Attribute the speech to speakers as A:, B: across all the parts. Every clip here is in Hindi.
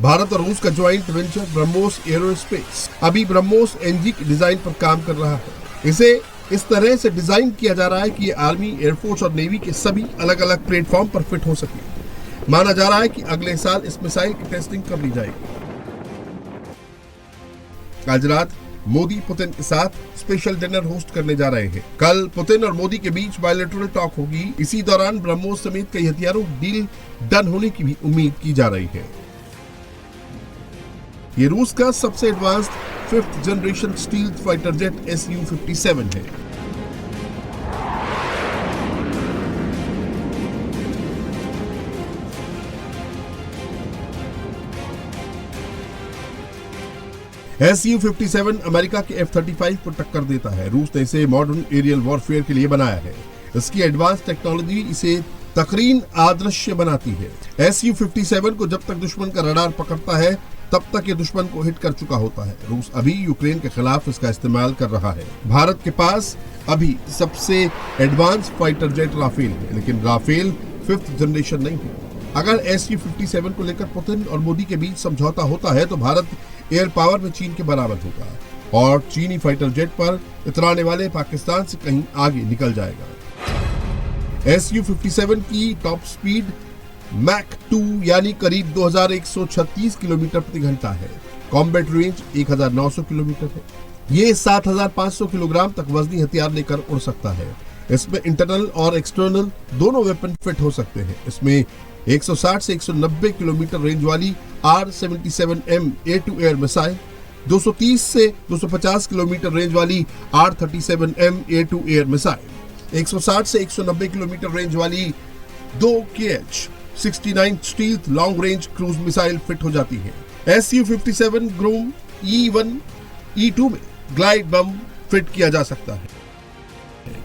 A: भारत और रूस का ज्वाइंट वेंचर ब्रह्मोस एरोस्पेस अभी ब्रह्मोस एनजी की डिजाइन पर काम कर रहा है। इसे इस तरह से डिजाइन किया जा रहा है कि ये आर्मी, एयरफोर्स और नेवी के सभी अलग अलग प्लेटफॉर्म पर फिट हो सके। माना जा रहा है कि अगले साल इस मिसाइल की टेस्टिंग कर ली जाएगी। आज रात मोदी पुतिन के साथ स्पेशल डिनर होस्ट करने जा रहे हैं। कल पुतिन और मोदी के बीच बायलैटरल टॉक होगी। इसी दौरान ब्रह्मोस समेत कई हथियारों की डील डन होने की भी उम्मीद की जा रही है। ये रूस का सबसे advanced 5th generation stealth fighter jet Su-57 है। Su-57 अमेरिका के F-35 को टक्कर देता है। रूस ने इसे मॉडर्न एरियल वॉरफेयर के लिए बनाया है। इसकी एडवांस टेक्नोलॉजी इसे तकरीन आदर्श बनाती है। Su-57 को जब तक दुश्मन का रडार पकड़ता है तब तक ये दुश्मन को हिट कर चुका होता है। रूस अभी यूक्रेन के खिलाफ इसका इस्तेमाल कर रहा है। भारत के पास अभी सबसे एडवांस फाइटर जेट राफेल है, लेकिन राफेल 5th जनरेशन नहीं है। अगर Su-57 को लेकर पुतिन और मोदी के बीच समझौता होता है तो भारत एयर पावर में चीन के बराबर होगा और चीनी फाइटर जेट पर इतराने वाले पाकिस्तान से कहीं आगे निकल जाएगा। Su-57 की टॉप स्पीड मैक 2 यानी करीब 2136 किलोमीटर प्रति घंटा है। कॉम्बैट रेंज 1900 किलोमीटर है। ये 7500 किलोग्राम तक वजनी हथियार लेकर उड़ सकता है। इसमें इंटरनल और एक्सटर्नल दोनों वेपन फिट हो सकते हैं। इसमें 160 से 190 किलोमीटर रेंज वाली R-77M air to air missile, 230 से 250 किलोमीटर रेंज वाली R-37M air to air missile, 160 से 190 किलोमीटर रेंज वाली 2 KH-69 stealth long range cruise missile fit हो जाती है। Su-57 ग्रोम E1, E2 में ग्लाइड बम फिट किया जा सकता है।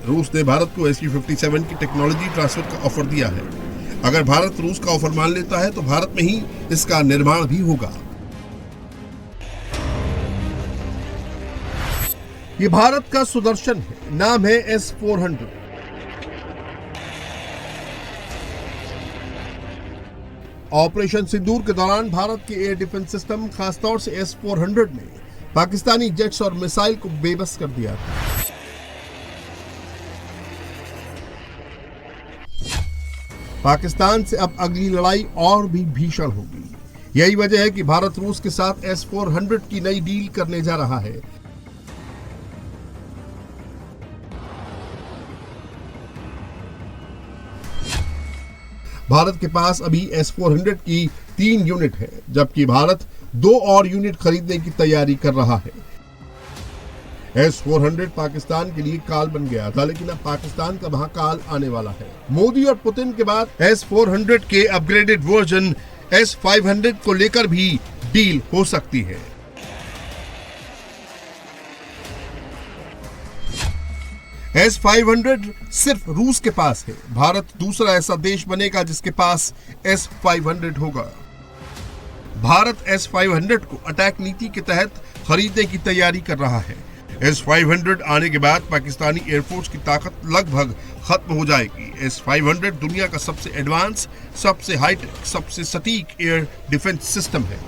A: रूस ने भारत को Su-57 की टेक्नोलॉजी ट्रांसफर का ऑफर दिया है। अगर भारत रूस का ऑफर मान लेता है तो भारत में ही इसका निर्माण भी होगा। ये भारत का सुदर्शन है, नाम है S-400। ऑपरेशन सिंदूर के दौरान भारत के एयर डिफेंस सिस्टम, खासतौर से S-400 ने पाकिस्तानी जेट्स और मिसाइल को बेबस कर दिया था। पाकिस्तान से अब अगली लड़ाई और भी भीषण होगी। यही वजह है कि भारत रूस के साथ S-400 की नई डील करने जा रहा है। भारत के पास अभी S-400 की 3 यूनिट है, जबकि भारत 2 और यूनिट खरीदने की तैयारी कर रहा है। S-400 पाकिस्तान के लिए काल बन गया था, लेकिन अब पाकिस्तान का वहां काल आने वाला है। मोदी और पुतिन के बाद S-400 के अपग्रेडेड वर्जन S-500 को लेकर भी डील हो सकती है। S-500 सिर्फ रूस के पास है। भारत दूसरा ऐसा देश बनेगा जिसके पास S-500 होगा। भारत S-500 को अटैक नीति के तहत खरीदने की तैयारी कर रहा है। S-500 आने के बाद पाकिस्तानी एयरफोर्स की ताकत लगभग खत्म हो जाएगी। S-500 दुनिया का सबसे एडवांस, सबसे हाईटेक, सबसे सटीक एयर डिफेंस सिस्टम है।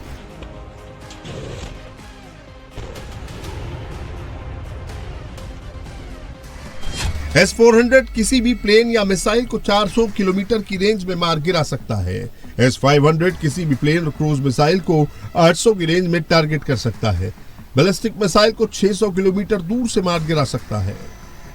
A: S-400 किसी भी प्लेन या मिसाइल को 400 किलोमीटर की रेंज में मार गिरा सकता है। S-500 किसी भी प्लेन और क्रूज मिसाइल को 800 की रेंज में टारगेट कर सकता है। बैलिस्टिक मिसाइल को 600 किलोमीटर दूर से मार गिरा सकता है।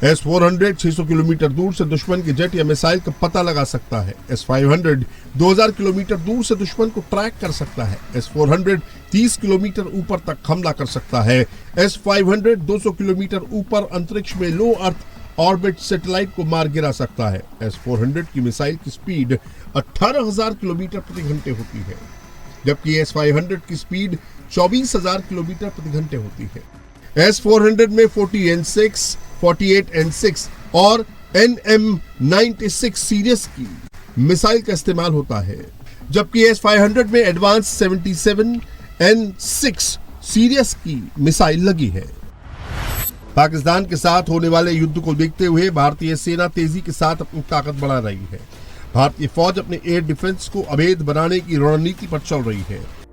A: S-400 600 किलोमीटर दूर से दुश्मन के जेट या मिसाइल का पता लगा सकता है। S-500 2000 किलोमीटर दूर से दुश्मन को ट्रैक कर सकता है। S-400 30 किलोमीटर ऊपर तक हमला कर सकता है। S-500 200 किलोमीटर ऊपर अंतरिक्ष में लो अर्थ ऑर्बिट सैटेलाइट को मार गिरा सकता है। S-400 की मिसाइल की स्पीड 18,000 किलोमीटर प्रति घंटे होती है, जबकि S-500 की स्पीड 24,000 किलोमीटर प्रति घंटे होती है। S-400 में 40N6, 48N6 और NM96 सीरीज की मिसाइल का इस्तेमाल होता है, जबकि S-500 में एडवांस 77N6 सीरीज की मिसाइल लगी है। पाकिस्तान के साथ होने वाले युद्ध को देखते हुए भारतीय सेना तेजी के साथ अपनी ताकत बढ़ा रही है। भारतीय फौज अपने एयर डिफेंस को अभेद बनाने की रणनीति पर चल रही है।